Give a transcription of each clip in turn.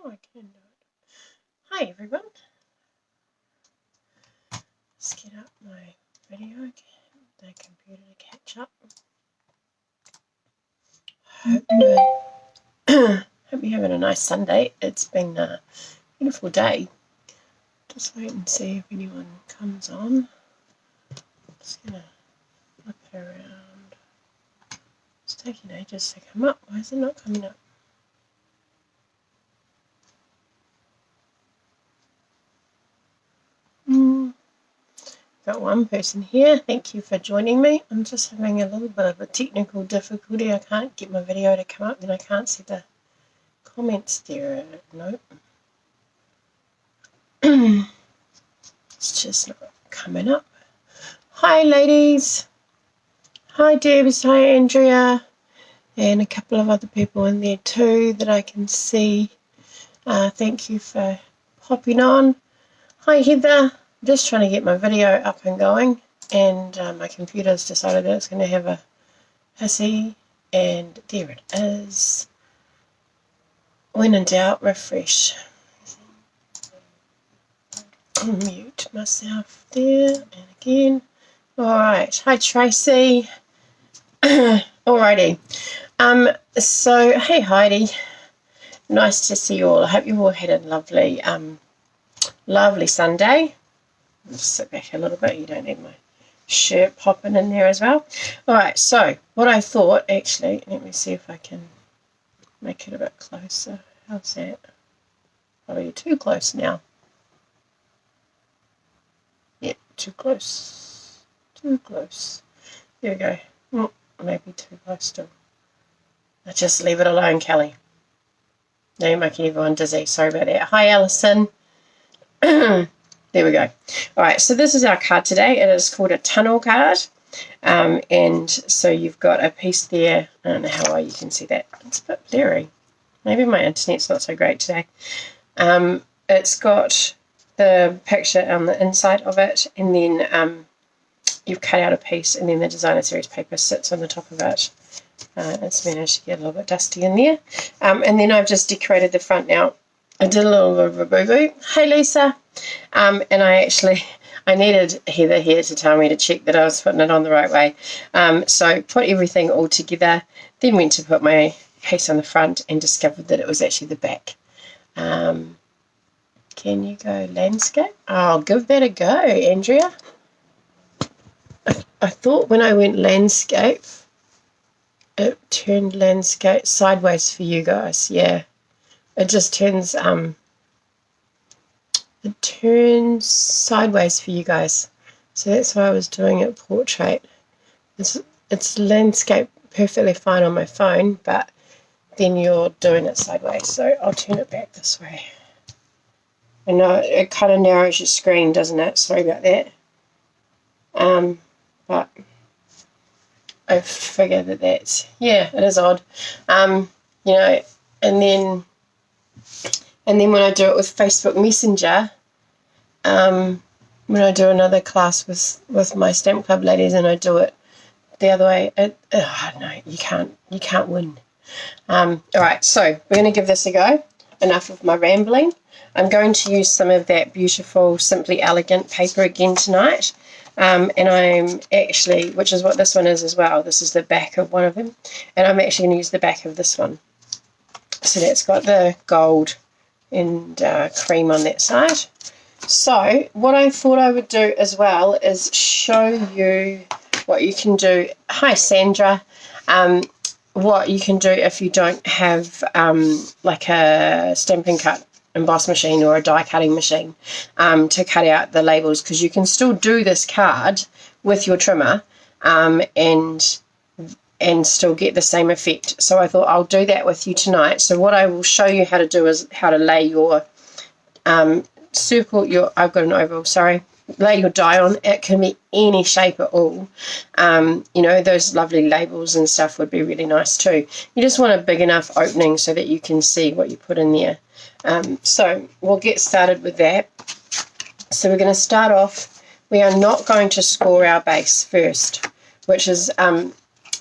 Oh, I can do it. Hi everyone. Let's get up my video, get the computer to catch up. Hope you're having a nice Sunday. It's been a beautiful day. Just wait and see if anyone comes on. Just gonna flip it around. It's taking ages to come up. Why is it not coming up? Got one person here. Thank you for joining me. I'm just having a little bit of a technical difficulty. I can't get my video to come up, and I can't see the comments there. Nope. It's just not coming up. Hi ladies. Hi Debs. Hi Andrea. And a couple of other people in there too that I can see. Thank you for popping on. Hi Heather. I'm just trying to get my video up and going, and my computer's decided that it's going to have a hissy, and there it is. When in doubt, refresh. I'll mute myself there, and again. Alright, hi Tracy. Alrighty. So, hey Heidi. Nice to see you all. I hope you all had a lovely, lovely Sunday. I'll just sit back a little bit. You don't need my shirt popping in there as well. Alright, so what I thought, actually, let me see if I can make it a bit closer. How's that? Probably too close now. Yeah, too close. Too close. There we go. Oh, maybe too close still. I'll just leave it alone, Kelley. Now you're making everyone dizzy. Sorry about that. Hi, Alison. There we go. All right, so this is our card today. It is called a tunnel card. And so you've got a piece there. I don't know how well you can see that. It's a bit blurry. Maybe my internet's not so great today. It's got the picture on the inside of it, and then you've cut out a piece, and then the designer series paper sits on the top of it. It's managed to get a little bit dusty in there. And then I've just decorated the front now. I did a little bit of a boo-boo. Hey, Lisa. And I needed Heather here to tell me to check that I was putting it on the right way. So put everything all together, then went to put my piece on the front and discovered that it was actually the back. Can you go landscape? I'll give that a go, Andrea. I thought when I went landscape, it turned landscape sideways for you guys. Yeah. It just turns sideways for you guys. So that's why I was doing it portrait. It's landscape perfectly fine on my phone, but then you're doing it sideways. So I'll turn it back this way. I know it kind of narrows your screen, doesn't it? Sorry about that. But I figure that's, yeah, it is odd. You know, and then when I do it with Facebook Messenger, when I do another class with my Stamp Club ladies and I do it the other way, no, you can't win. All right, so we're going to give this a go. Enough of my rambling. I'm going to use some of that beautiful Simply Elegant paper again tonight. And I'm actually, which is what this one is as well, this is the back of one of them, and I'm actually going to use the back of this one. So that's got the gold and cream on that side. So what I thought I would do as well is show you what you can do. Hi Sandra. What you can do if you don't have like a Stampin' Cut emboss machine or a die cutting machine to cut out the labels, because you can still do this card with your trimmer and still get the same effect. So I thought I'll do that with you tonight. So what I will show you how to do is how to lay your I've got an oval, sorry, lay your die on. It can be any shape at all. You know, those lovely labels and stuff would be really nice too. You just want a big enough opening so that you can see what you put in there. So we'll get started with that. So we're going to start off, we are not going to score our base first, which is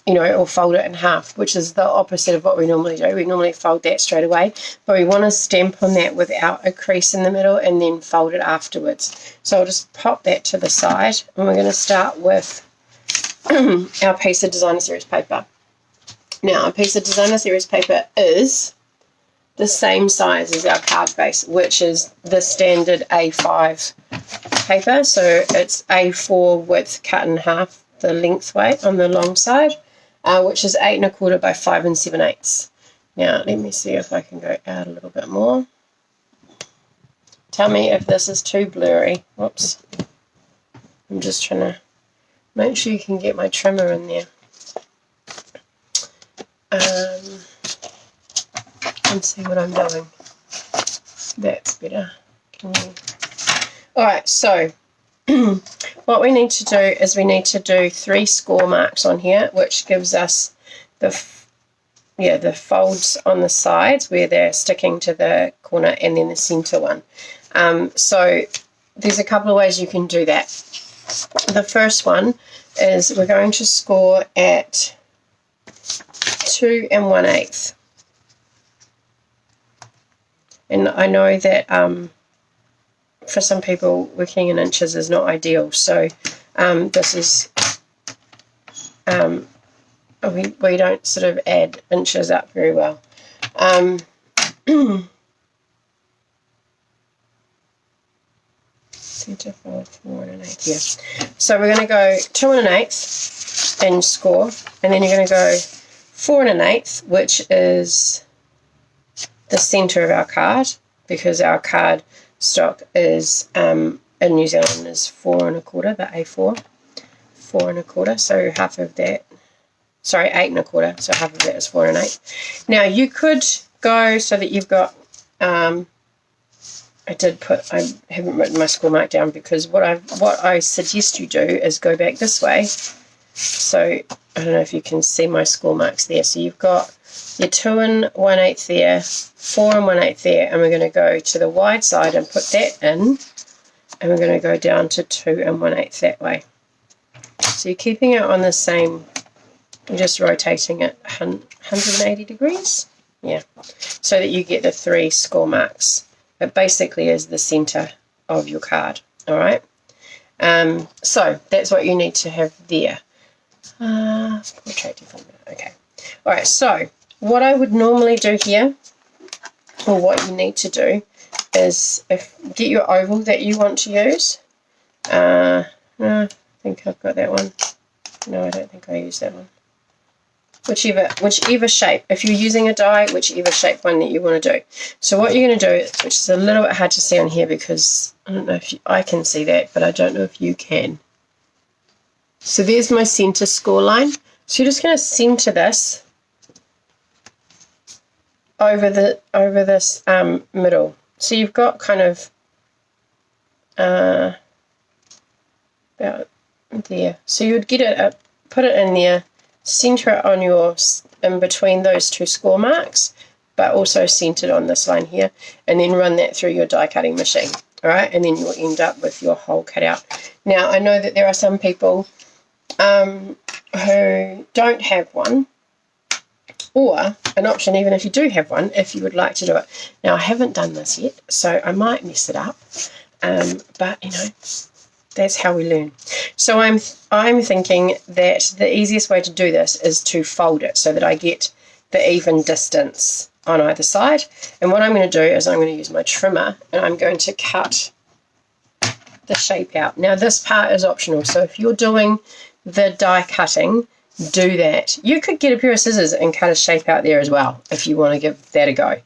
you know, or fold it in half, which is the opposite of what we normally do. We normally fold that straight away, but we want to stamp on that without a crease in the middle and then fold it afterwards. So I'll just pop that to the side, and we're going to start with our piece of designer series paper. Now, a piece of designer series paper is the same size as our card base, which is the standard A5 paper. So it's A4 width cut in half the lengthway on the long side, which is 8 1/4 by 5 7/8. Now, let me see if I can go out a little bit more. Tell me if this is too blurry. Whoops. I'm just trying to make sure you can get my trimmer in there. And see what I'm doing. That's better. Alright, so what we need to do is we need to do 3 score marks on here, which gives us the folds on the sides where they're sticking to the corner, and then the center one. So there's a couple of ways you can do that. The first one is we're going to score at 2 1/8. And I know that for some people working in inches is not ideal, so this is we don't sort of add inches up very well. Center fold 4 1/8. Yeah. So we're going to go 2 1/8 and score, and then you're going to go 4 1/8, which is the center of our card, because our card stock is in New Zealand is 4 1/4, the A4, 4 1/4, so half of that, sorry, 8 1/4, so half of that is 4 1/8. Now you could go so that you've got, I haven't written my score mark down, because what I suggest you do is go back this way. So I don't know if you can see my score marks there. So you've got your 2 1/8 there, 4 1/8 there, and we're going to go to the wide side and put that in, and we're going to go down to 2 1/8 that way. So you're keeping it on the same, you're just rotating it 180 degrees, yeah, so that you get the 3 score marks. It basically is the center of your card, all right? So that's what you need to have there. Okay. All right, so what I would normally do here, or what you need to do, is get your oval that you want to use. No, I think I've got that one. No, I don't think I use that one. Whichever shape. If you're using a die, whichever shape one that you want to do. So what you're going to do, which is a little bit hard to see on here because I don't know if I can see that, but I don't know if you can. So there's my center score line. So you're just going to center this over this middle. So you've got kind of about there. So you would get it up, put it in there, center it on in between those 2 score marks, but also centered on this line here, and then run that through your die cutting machine. All right, and then you'll end up with your hole cut out. Now I know that there are some people who don't have one, or an option, even if you do have one, if you would like to do it. Now I haven't done this yet, so I might mess it up, but you know, that's how we learn. So I'm thinking that the easiest way to do this is to fold it so that I get the even distance on either side. And what I'm going to do is I'm going to use my trimmer, and I'm going to cut the shape out. Now this part is optional, so if you're doing the die cutting, do that. You could get a pair of scissors and cut a shape out there as well if you want to give that a go.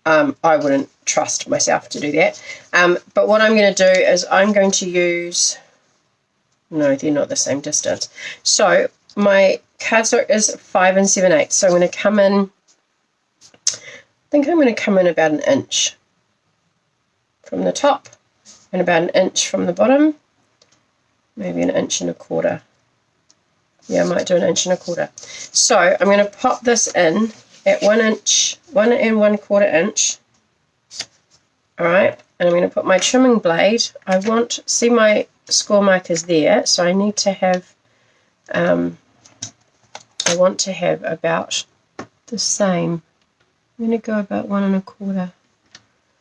I wouldn't trust myself to do that. But what I'm going to do is I'm going to use, no, they're not the same distance. So my cardstock is 5 7/8. So I'm going to come in, I think I'm going to come in about 1 inch from the top and about 1 inch from the bottom, maybe 1 1/4 inches. Yeah, I might do 1 1/4 inches. So I'm going to pop this in at 1 inch, 1 1/4 inch. All right, and I'm going to put my trimming blade. I want, see my score mark is there, so I need to have I want to have about the same. I'm going to go about 1 1/4,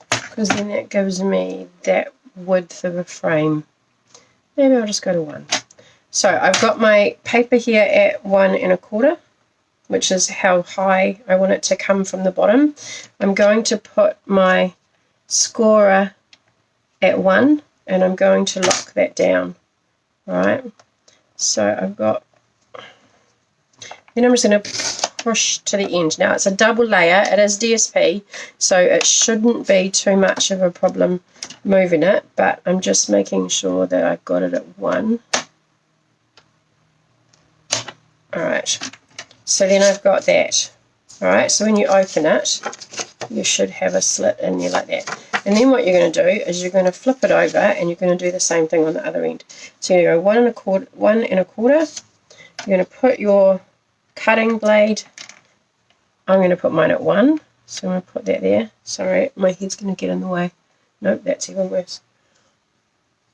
because then that gives me that width of a frame. Maybe I'll just go to 1. So I've got my paper here at 1 1/4, which is how high I want it to come from the bottom. I'm going to put my scorer at 1, and I'm going to lock that down. Alright, so I've got, then I'm just going to push to the end. Now it's a double layer, it is DSP, so it shouldn't be too much of a problem moving it, but I'm just making sure that I've got it at 1. Alright, so then I've got that. Alright, so when you open it, you should have a slit in there like that. And then what you're going to do is you're going to flip it over, and you're going to do the same thing on the other end. So you go 1 1/4, 1 1/4. You're going to put your cutting blade, I'm going to put mine at 1, so I'm going to put that there. Sorry, my head's going to get in the way. Nope, that's even worse.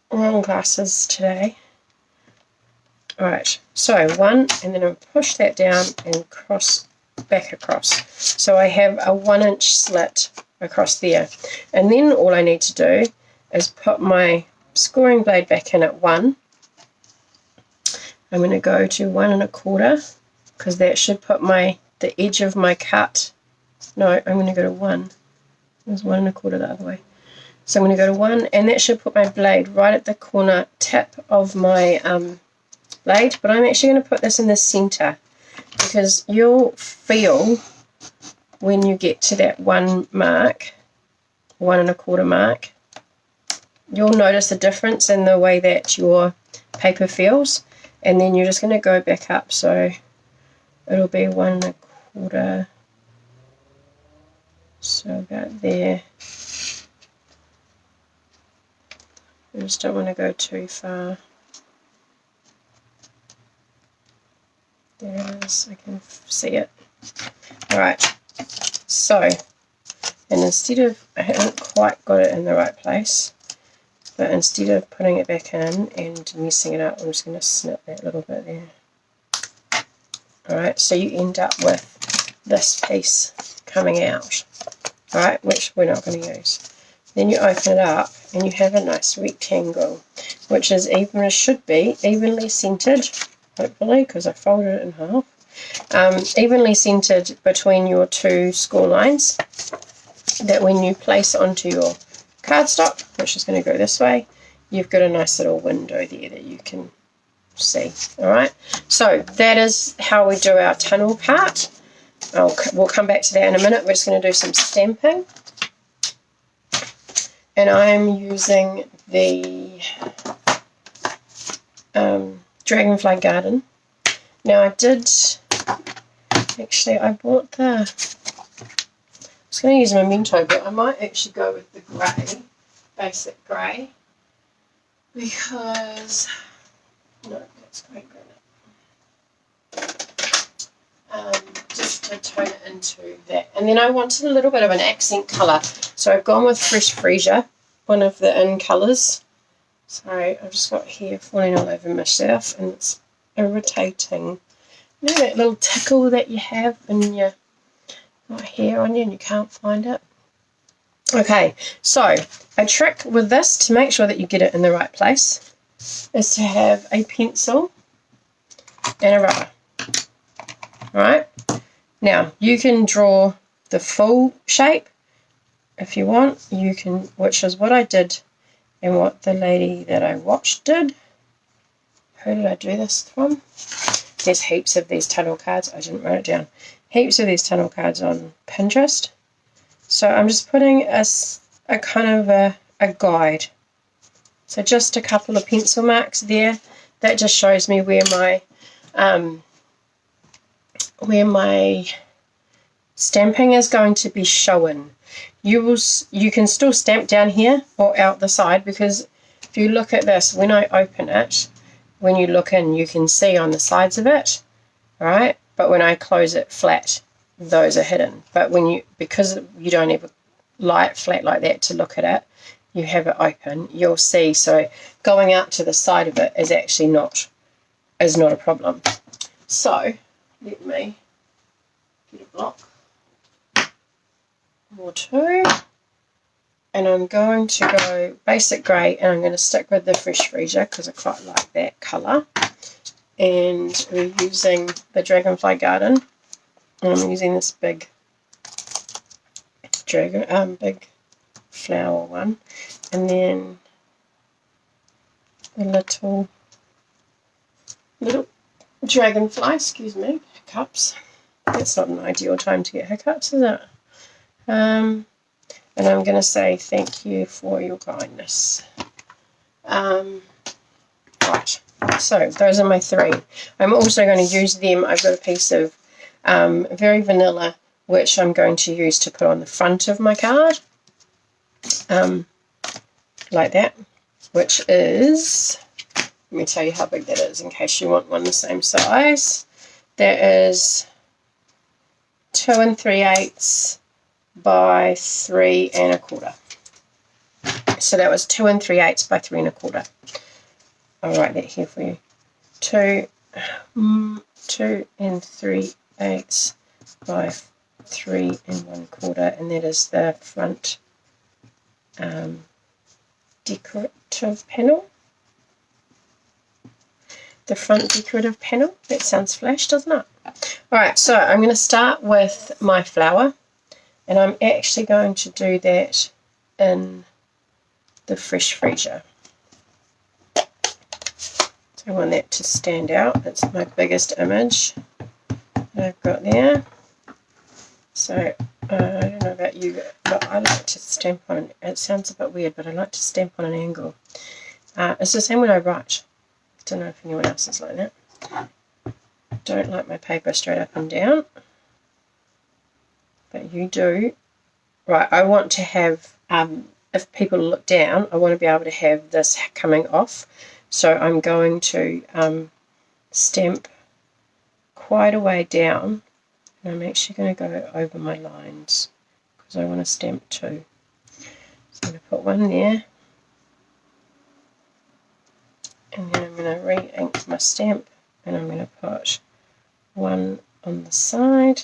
Wrong glasses today. Alright, so 1, and then I'll push that down and cross back across. So I have a 1-inch slit across there. And then all I need to do is put my scoring blade back in at 1. I'm going to go to 1 1/4, because that should put the edge of my cut. No, I'm going to go to 1. There's 1 1/4 the other way. So I'm going to go to 1, and that should put my blade right at the corner tip of my blade. But I'm actually going to put this in the center, because you'll feel when you get to that 1 mark, 1 1/4 mark, you'll notice a difference in the way that your paper feels, and then you're just going to go back up, so it'll be 1 1/4, so about there. I just don't want to go too far. There it is, I can see it. Alright, so, and instead of, I haven't quite got it in the right place, but instead of putting it back in and messing it up, I'm just going to snip that little bit there. Alright, so you end up with this piece coming out, alright, which we're not going to use. Then you open it up, and you have a nice rectangle, which is should be evenly centered, hopefully, because I folded it in half. Evenly centered between your 2 score lines, that when you place onto your cardstock, which is going to go this way, you've got a nice little window there that you can see. Alright, so that is how we do our tunnel part. We'll come back to that in a minute. We're just going to do some stamping. And I'm using the Dragonfly Garden. Now I bought I was going to use Memento, but I might actually go with the grey, basic grey, because, no, that's grey granite. Just to tone it into that. And then I wanted a little bit of an accent colour, so I've gone with Fresh Freesia, one of the in colours. Sorry, I've just got hair falling all over myself, and it's irritating. You know that little tickle that you have when you got hair on you and you can't find it? Okay, so a trick with this to make sure that you get it in the right place is to have a pencil and a rubber. Alright, now you can draw the full shape if you want, you can, which is what I did and what the lady that I watched did. Who did I do this from? There's heaps of these tunnel cards. I didn't write it down. Heaps of these tunnel cards on Pinterest. So I'm just putting a kind of a guide. So just a couple of pencil marks there. That just shows me where my stamping is going to be shown. You can still stamp down here or out the side, because if you look at this, when I open it, when you look in, you can see on the sides of it, right? But when I close it flat, those are hidden. But because you don't have a light flat like that to look at it, you have it open, you'll see. So going out to the side of it is actually not a problem. So let me get a block or two, and I'm going to go basic grey, and I'm going to stick with the Fresh Freesia because I quite like that colour. And we're using the Dragonfly Garden, and I'm using this big big flower one, and then the little dragonfly, excuse me, hiccups. That's not an ideal time to get hiccups, is it? And I'm going to say thank you for your kindness. Right, so those are my three. I'm also going to use them. I've got a piece of very vanilla, which I'm going to use to put on the front of my card, like that, which is, let me tell you how big that is in case you want one the same size. That is 2 3/8 by 3 1/4. So that was 2 3/8 by 3 1/4. I'll write that here for you. 2 3/8 by 3 1/4, and that is the front decorative panel. The front decorative panel. That sounds flash, doesn't it? Alright, so I'm going to start with my flower, and I'm actually going to do that in the Fresh Freesia. So I want that to stand out. It's my biggest image that I've got there. So I don't know about you, but I like to stamp on, it sounds a bit weird, but I like to stamp on an angle. It's the same when I write. I don't know if anyone else is like that. I don't like my paper straight up and down, but you do. Right, I want to have, if people look down, I want to be able to have this coming off. So I'm going to stamp quite a way down, and I'm actually going to go over my lines because I want to stamp two. So I'm going to put one there, and then I'm going to re-ink my stamp, and I'm going to put one on the side,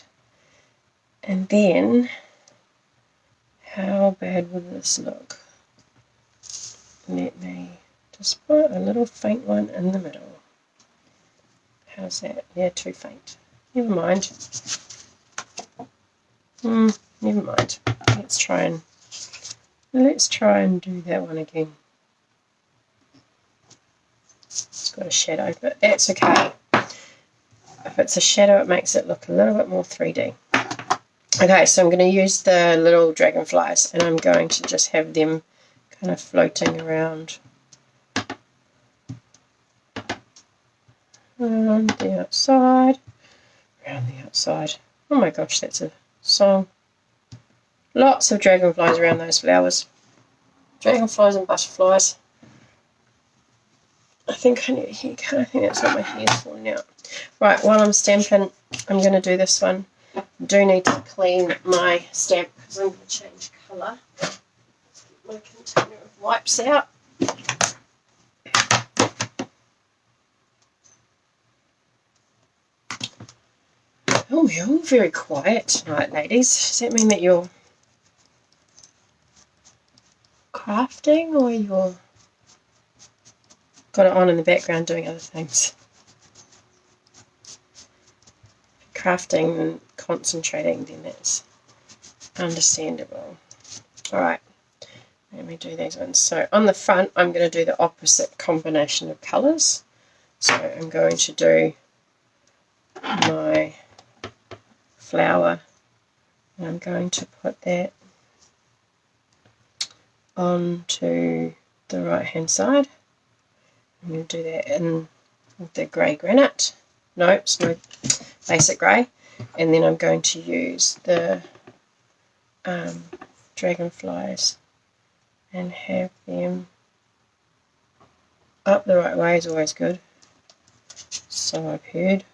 and then how bad would this look? Let me just put a little faint one in the middle. How's that? Yeah, too faint. Never mind. Never mind. Let's try and do that one again. It's got a shadow, but that's okay. If it's a shadow, it makes it look a little bit more 3D. Okay, so I'm going to use the little dragonflies, and I'm going to just have them kind of floating around the outside, around the outside. Oh my gosh, that's a song. Lots of dragonflies around those flowers. Dragonflies and butterflies. I think I need a haircut. I think that's what my hair's falling out. Right, while I'm stamping, I'm going to do this one. I do need to clean my stamp because I'm going to change colour. Get my container of wipes out. Oh, you're all very quiet tonight, ladies. Does that mean that you're crafting, or you're got it on in the background doing other things? Crafting and concentrating, then that's understandable. Alright, let me do these ones. So on the front, I'm going to do the opposite combination of colours. So I'm going to do my flower, and I'm going to put that onto the right hand side. I'm going to do that in the grey granite. No, it's my basic grey. And then I'm going to use the dragonflies and have them up the right way is always good. So I've heard.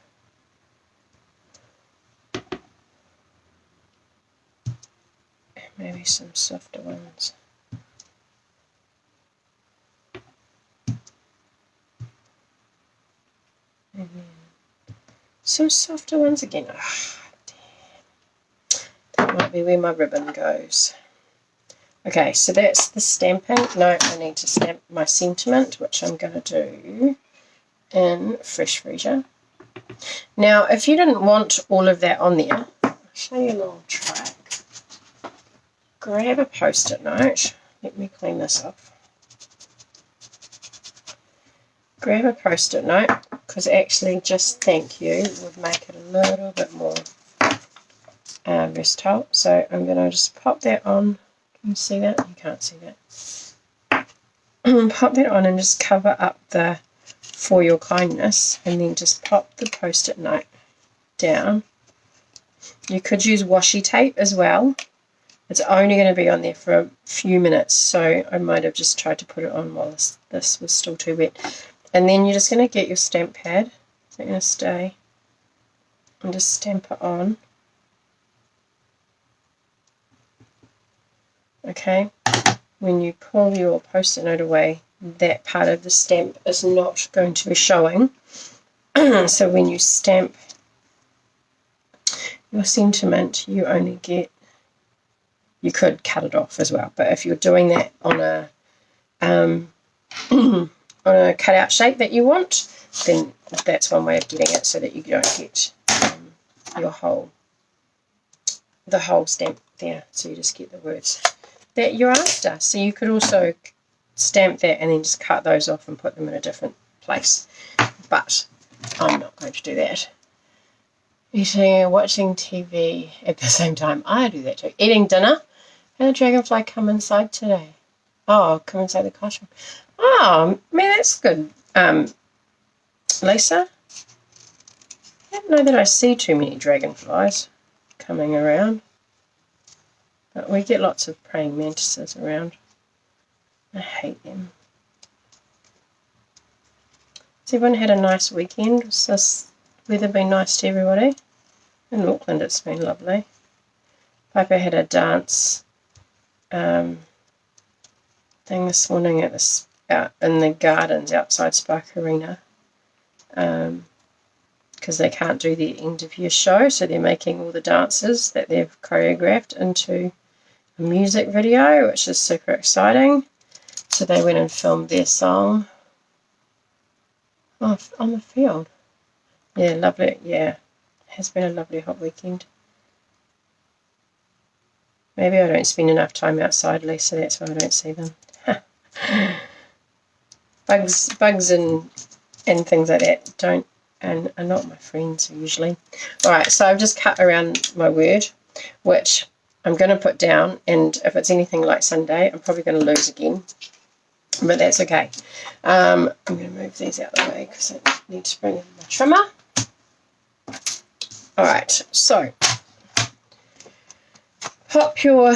Maybe some softer ones. So some softer ones again. Oh, damn. That might be where my ribbon goes. Okay, so that's the stamping. No, I need to stamp my sentiment, which I'm going to do in Fresh Freesia. Now, if you didn't want all of that on there, I'll show you a little trick. Grab a post-it note. Let me clean this off. Grab a post-it note, because actually just thank you would make it a little bit more versatile. So I'm going to just pop that on. Can you see that? You can't see that. Pop that on and just cover up the "For Your Kindness," and then just pop the post-it note down. You could use washi tape as well. It's only going to be on there for a few minutes, so I might have just tried to put it on while this was still too wet. And then you're just going to get your stamp pad. So you're going to stay and just stamp it on. Okay, when you pull your post-it note away, that part of the stamp is not going to be showing. So when you stamp your sentiment, you only get, you could cut it off as well, but if you're doing that on a on a cutout shape that you want, then that's one way of getting it, so that you don't get the whole stamp there. So you just get the words that you're after. So you could also stamp that and then just cut those off and put them in a different place, but I'm not going to do that. Eating, watching TV at the same time. I do that too. Eating dinner. How did dragonfly come inside today? Oh, come inside the classroom. Oh, man, that's good. Lisa, I don't know that I see too many dragonflies coming around, but we get lots of praying mantises around. I hate them. Has everyone had a nice weekend? Was this weather been nice to everybody? In Auckland it's been lovely. Piper had a dance thing this morning at out in the gardens outside Spark Arena, because they can't do the end of year show, so they're making all the dances that they've choreographed into a music video, which is super exciting. So they went and filmed their song on the field. Yeah, lovely. Yeah, it has been a lovely hot weekend. Maybe I don't spend enough time outside, Lisa, that's why I don't see them. Bugs and things like that don't, and are not my friends usually. Alright, so I've just cut around my word, which I'm going to put down, and if it's anything like Sunday, I'm probably going to lose again, but that's okay. I'm going to move these out of the way because I need to bring in my trimmer. Alright, so pop your,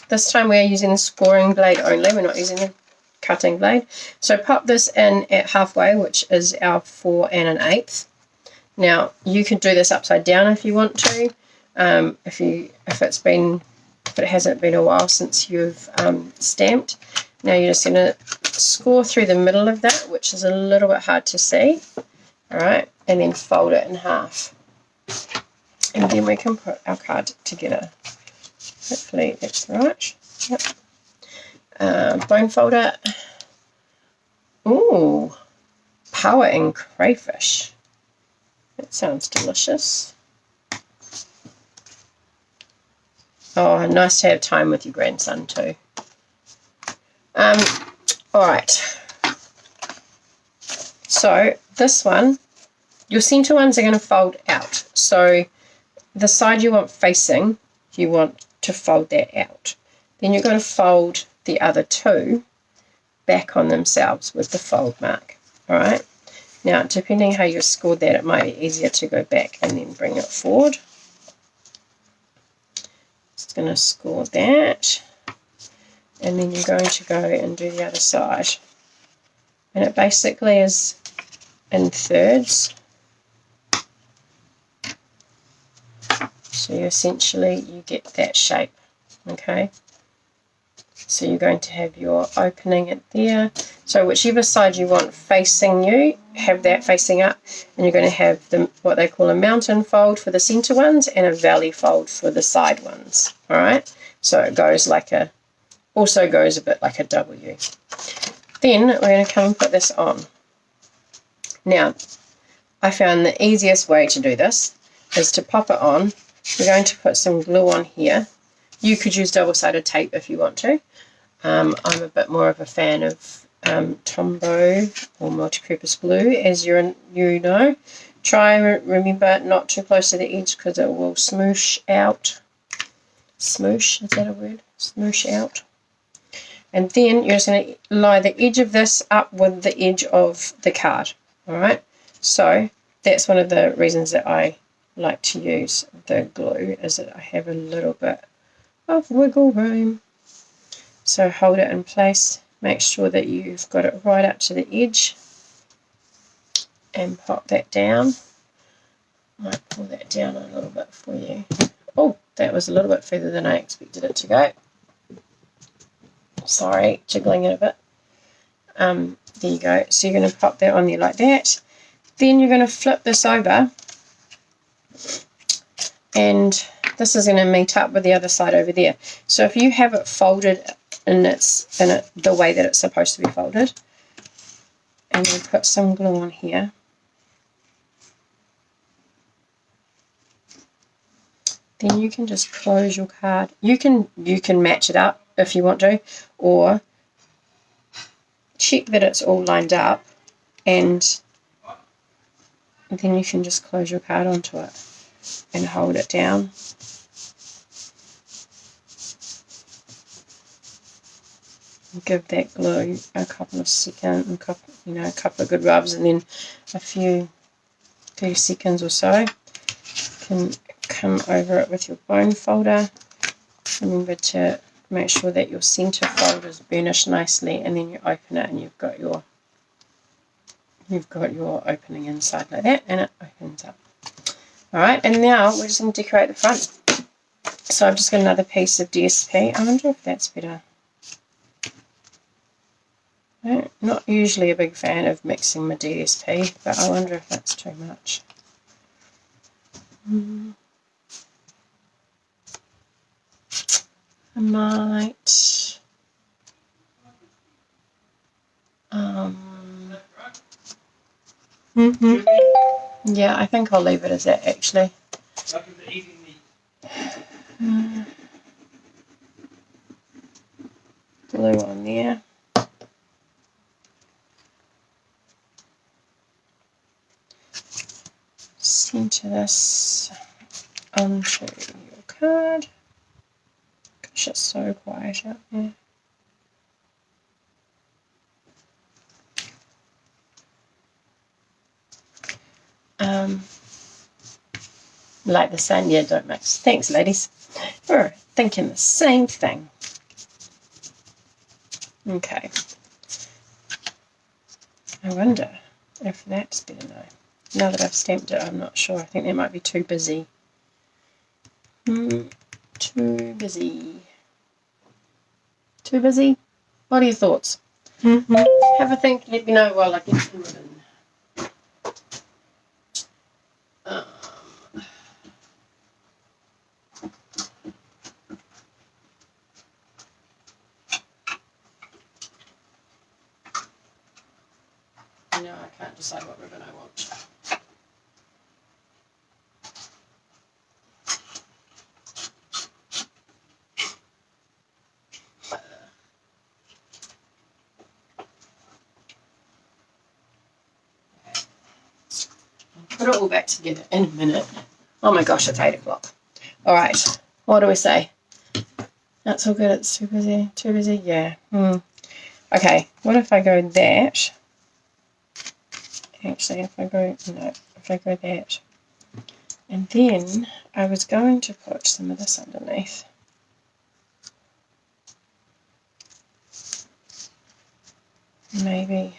this time we're using the scoring blade only, we're not using the cutting blade. So pop this in at halfway, which is our 4 1/8. Now you can do this upside down if you want to. If it hasn't been a while since you've stamped. Now you're just going to score through the middle of that, which is a little bit hard to see. Alright, and then fold it in half. And then we can put our card together. Hopefully that's right. Yep. Bone folder. Ooh, power and crayfish. That sounds delicious. Oh, nice to have time with your grandson too. Alright. So this one, your center ones are going to fold out. So the side you want facing, you want to fold that out. Then you're going to fold the other two back on themselves with the fold mark. Alright. Now, depending how you scored that, it might be easier to go back and then bring it forward. Just going to score that. And then you're going to go and do the other side. And it basically is in thirds. So essentially you get that shape. Okay. So you're going to have your opening at there. So whichever side you want facing you, have that facing up, and you're going to have what they call a mountain fold for the center ones and a valley fold for the side ones. All right. So it goes also goes a bit like a W. Then we're going to come and put this on. Now, I found the easiest way to do this is to pop it on. We're going to put some glue on here. You could use double-sided tape if you want to. I'm a bit more of a fan of Tombow or multi-purpose glue, as you know. Try and remember not too close to the edge because it will smoosh out. Smoosh, is that a word? Smoosh out. And then you're just going to lie the edge of this up with the edge of the card. Alright, so that's one of the reasons that I like to use the glue, is that I have a little bit of wiggle room. So hold it in place, make sure that you've got it right up to the edge, and pop that down. I might pull that down a little bit for you. Oh, that was a little bit further than I expected it to go. Sorry, jiggling it a bit. There you go. So you're going to pop that on there like that. Then you're going to flip this over, and this is going to meet up with the other side over there. So if you have it folded in the way that it's supposed to be folded, and you put some glue on here, then you can just close your card. You can match it up if you want to, or check that it's all lined up, and then you can just close your card onto it and hold it down. Give that glue a couple of seconds, a couple of good rubs, and then a few 30 seconds or so. You can come over it with your bone folder. Remember to make sure that your center fold is burnished nicely, and then you open it and you've got your opening inside like that, and it opens up. Alright, and now we're just going to decorate the front. So I've just got another piece of DSP. I wonder if that's better. I'm not usually a big fan of mixing my DSP, but I wonder if that's too much. I might yeah, I think I'll leave it as that actually. Glue on there. Center this onto your card. Gosh, it's so quiet out there. Like the sun, yeah, don't mix. Thanks, ladies. We're thinking the same thing. Okay. I wonder if that's better now. Now that I've stamped it, I'm not sure. I think that might be too busy. Too busy. Too busy? What are your thoughts? Have a think. Let me know while I get some ribbon. No, I can't decide what ribbon I want. Put it all back together in a minute. Oh my gosh, it's 8 o'clock. Alright, what do we say? That's all good, it's too busy. Too busy? Yeah. Okay, what if I go that? Actually, if I go that. And then I was going to put some of this underneath. Maybe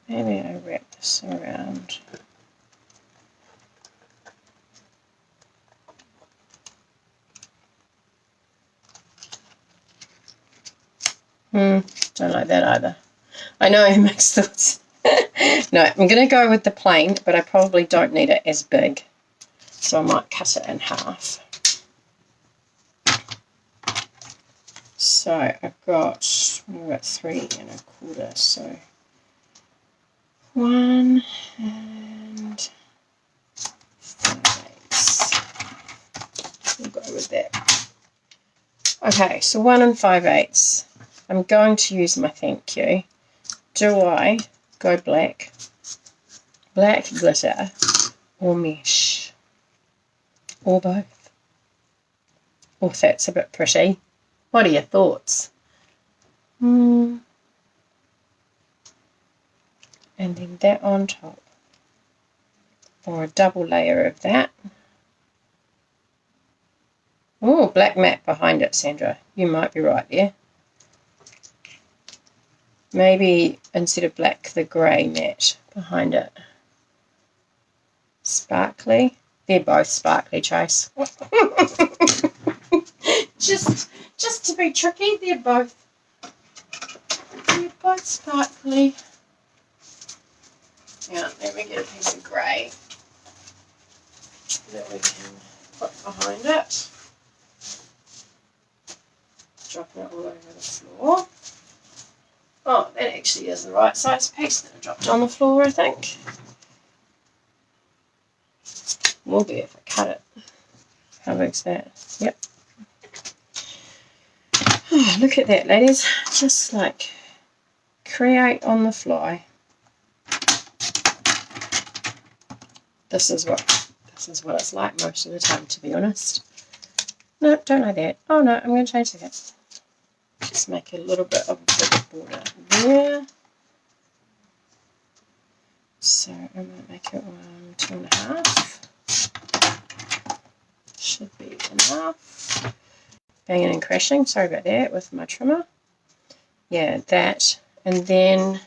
I wrap this around. Don't like that either. I know, mixed thoughts. No, I'm going to go with the plain, but I probably don't need it as big. So I might cut it in half. So I've got 3¼ so 1 and 5/8. We'll go with that. Okay, so 1 and 5/8. I'm going to use my thank you. Do I go black glitter, or mesh, or both? Or if that's a bit pretty. What are your thoughts? And then that on top, or a double layer of that. Oh, black matte behind it, Sandra. You might be right there. Maybe instead of black, the grey matte behind it. Sparkly. They're both sparkly, Chase. just to be tricky, they're both sparkly. Yeah, let me get a piece of grey that we can put behind it. Dropping it all over the floor. Oh, that actually is the right size piece that I dropped on the floor, I think. Will be if I cut it. How big's that? Yep. Oh, look at that, ladies. Just like create on the fly. This is what it's like most of the time, to be honest. No, don't like that. Oh no, I'm going to change that. Just make a little bit of a bigger border there. So I'm going to make it 2½. Should be enough. Banging and crashing, sorry about that, with my trimmer. Yeah, that. And then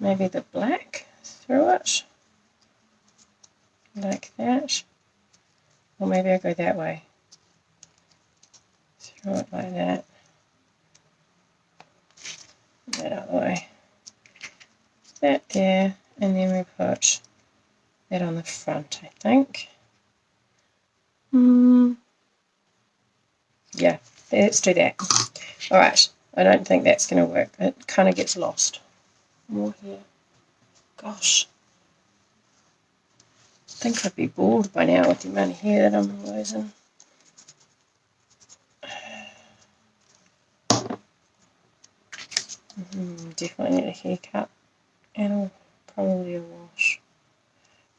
maybe the black through it. Like that. Or maybe I go that way. Through it like that. That out of the way. That there. And then we put that on the front, I think. Yeah, let's do that. Alright, I don't think that's going to work. It kind of gets lost. More here. Gosh. I think I'd be bored by now with the amount of hair that I'm losing. Definitely need a haircut. And probably a wash.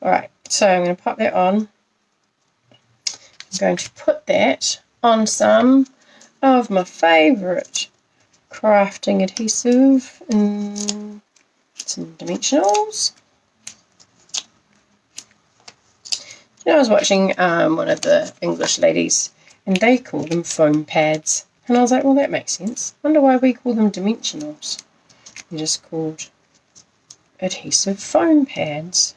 Alright, so I'm going to pop that on. I'm going to put that on some of my favourite crafting adhesive and some dimensionals. You know, I was watching one of the English ladies and they call them foam pads. And I was like, well, that makes sense. Wonder why we call them dimensionals. They're just called adhesive foam pads.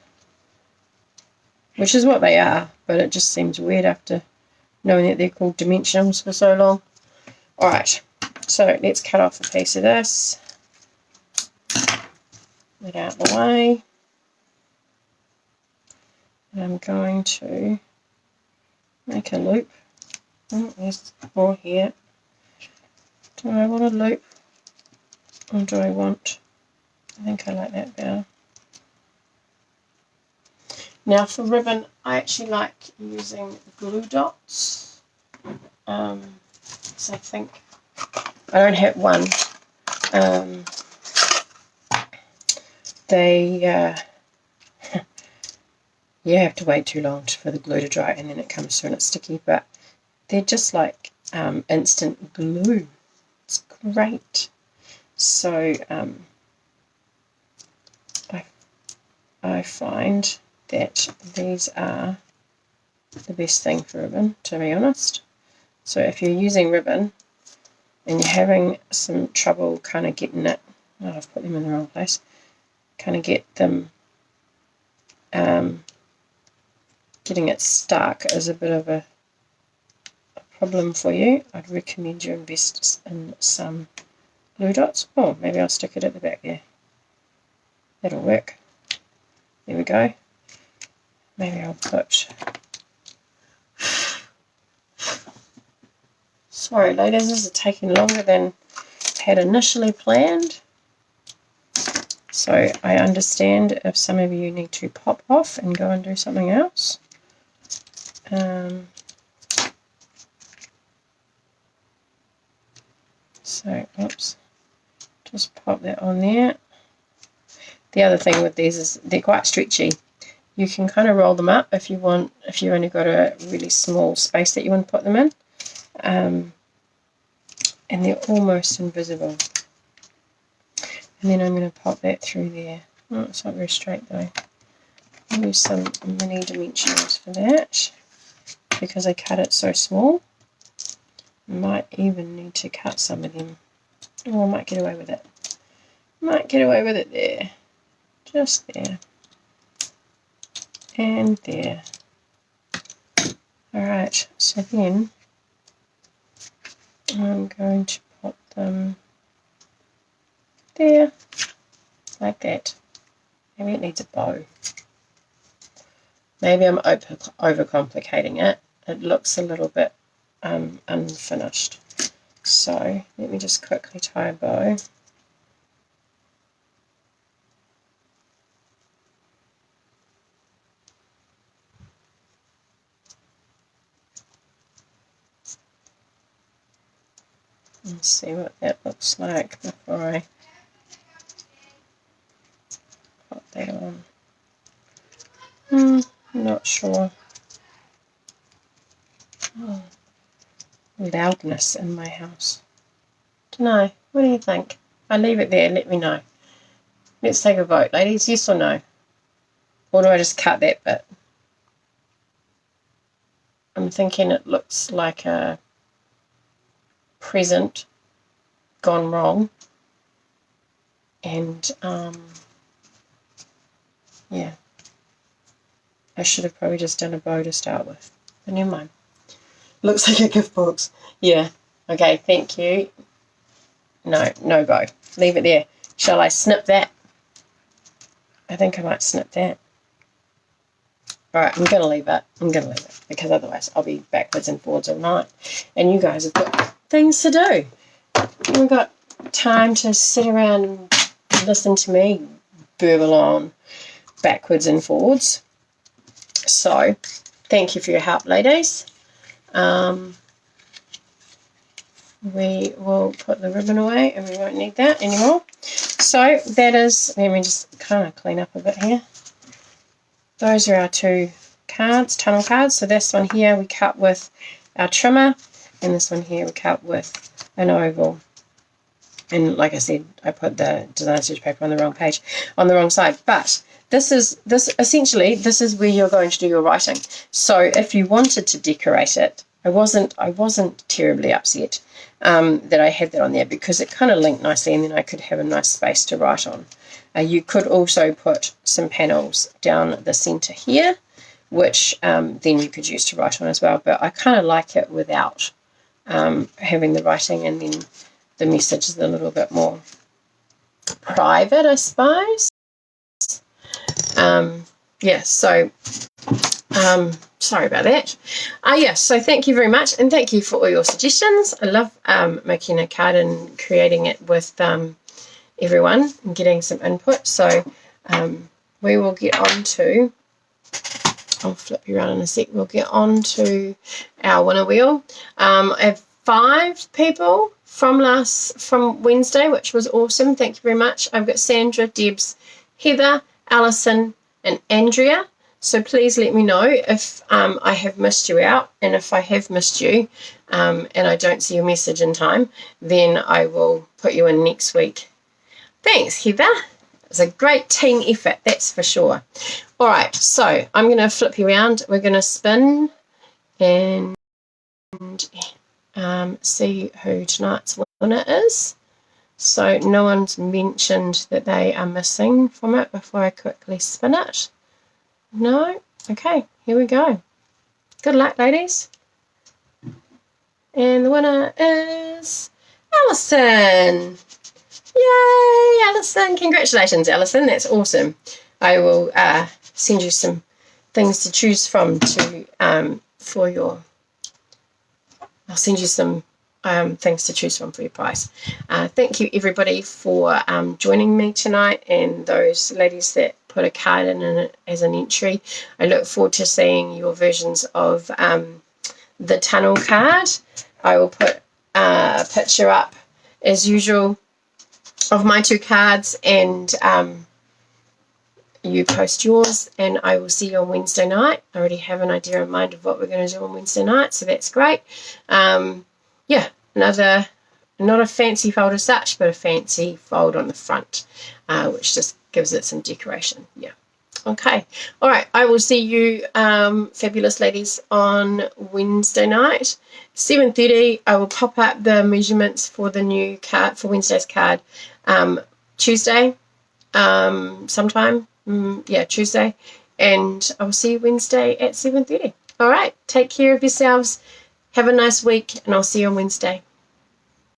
Which is what they are, but it just seems weird after knowing that they're called dimensionals for so long. Alright, so let's cut off a piece of this. Get out of the way. And I'm going to make a loop. Oh, there's more here. Do I want a loop? Or do I want... I think I like that better. Now for ribbon, I actually like using glue dots. So I think I don't have one. You have to wait too long for the glue to dry and then it comes through and it's sticky, but they're just like instant glue. It's great. So I find that these are the best thing for ribbon, to be honest. So if you're using ribbon and you're having some trouble kind of getting it, oh, I've put them in the wrong place, kind of get them, getting it stuck is a bit of a problem for you, I'd recommend you invest in some glue dots. Oh, maybe I'll stick it at the back there. That'll work. There we go. Maybe I'll put... Sorry ladies, this is taking longer than I had initially planned. So I understand if some of you need to pop off and go and do something else. So, oops, just pop that on there. The other thing with these is they're quite stretchy. You can kind of roll them up if you want, if you've only got a really small space that you want to put them in. And they're almost invisible. And then I'm going to pop that through there. Oh, it's not very straight though. I'll use some mini dimensionals for that because I cut it so small. Might even need to cut some of them. Oh, I might get away with it. Might get away with it there. Just there. And there. Alright, so then I'm going to put them there, like that. Maybe it needs a bow. Maybe I'm overcomplicating it. It looks a little bit unfinished. So let me just quickly tie a bow. Let's see what that looks like before I put that on. Not sure. Oh, loudness in my house. Dunno. What do you think? I leave it there. Let me know. Let's take a vote, ladies. Yes or no? Or do I just cut that bit? I'm thinking it looks like a present gone wrong. And, yeah. I should have probably just done a bow to start with. But never mind. Looks like a gift box. Yeah. Okay, thank you. No, no bow. Leave it there. Shall I snip that? I think I might snip that. Alright, I'm going to leave it. I'm going to leave it. Because otherwise I'll be backwards and forwards all night. And you guys have got things to do. You've got time to sit around and listen to me burble on backwards and forwards. So, thank you for your help, ladies. We will put the ribbon away and we won't need that anymore. So, that is, let me just kind of clean up a bit here. Those are our two cards, tunnel cards. So this one here we cut with our trimmer, and this one here we cut with an oval. And like I said, I put the design stitch paper on the wrong page, on the wrong side. But this is essentially where you're going to do your writing. So if you wanted to decorate it, I wasn't terribly upset that I had that on there because it kind of linked nicely, and then I could have a nice space to write on. You could also put some panels down the center here, which then you could use to write on as well. But I kind of like it without having the writing, and then the message is a little bit more private, I suppose. Yeah, so sorry about that. Yeah, so thank you very much, and thank you for all your suggestions. I love making a card and creating it with everyone and getting some input. So we will get on to, I'll flip you around in a sec, we'll get on to our winner wheel. I have 5 people from Wednesday, which was awesome. Thank you very much. I've got Sandra, Debs, Heather, Alison, and Andrea. So please let me know if I have missed you out, and if I have missed you and I don't see your message in time, then I will put you in next week. Thanks, Heather. It's a great team effort, that's for sure. All right, so I'm going to flip you around. We're going to spin and see who tonight's winner is. So no one's mentioned that they are missing from it before I quickly spin it. No? Okay, here we go. Good luck, ladies. And the winner is Alison. Yay, Alison. Congratulations, Alison. That's awesome. I will send you some things to choose from for your... I'll send you some things to choose from for your prize. Thank you, everybody, for joining me tonight, and those ladies that put a card in it as an entry. I look forward to seeing your versions of the tunnel card. I will put a picture up, as usual, of my 2 cards, and you post yours, and I will see you on Wednesday night. I already have an idea in mind of what we're going to do on Wednesday night, so that's great. Yeah, another, not a fancy fold as such, but a fancy fold on the front, which just gives it some decoration. Yeah. Okay. All right. I will see you, fabulous ladies, on Wednesday night, 7:30. I will pop up the measurements for the new card, for Wednesday's card, Tuesday, sometime. Tuesday. And I will see you Wednesday at 7:30. All right. Take care of yourselves. Have a nice week, and I'll see you on Wednesday.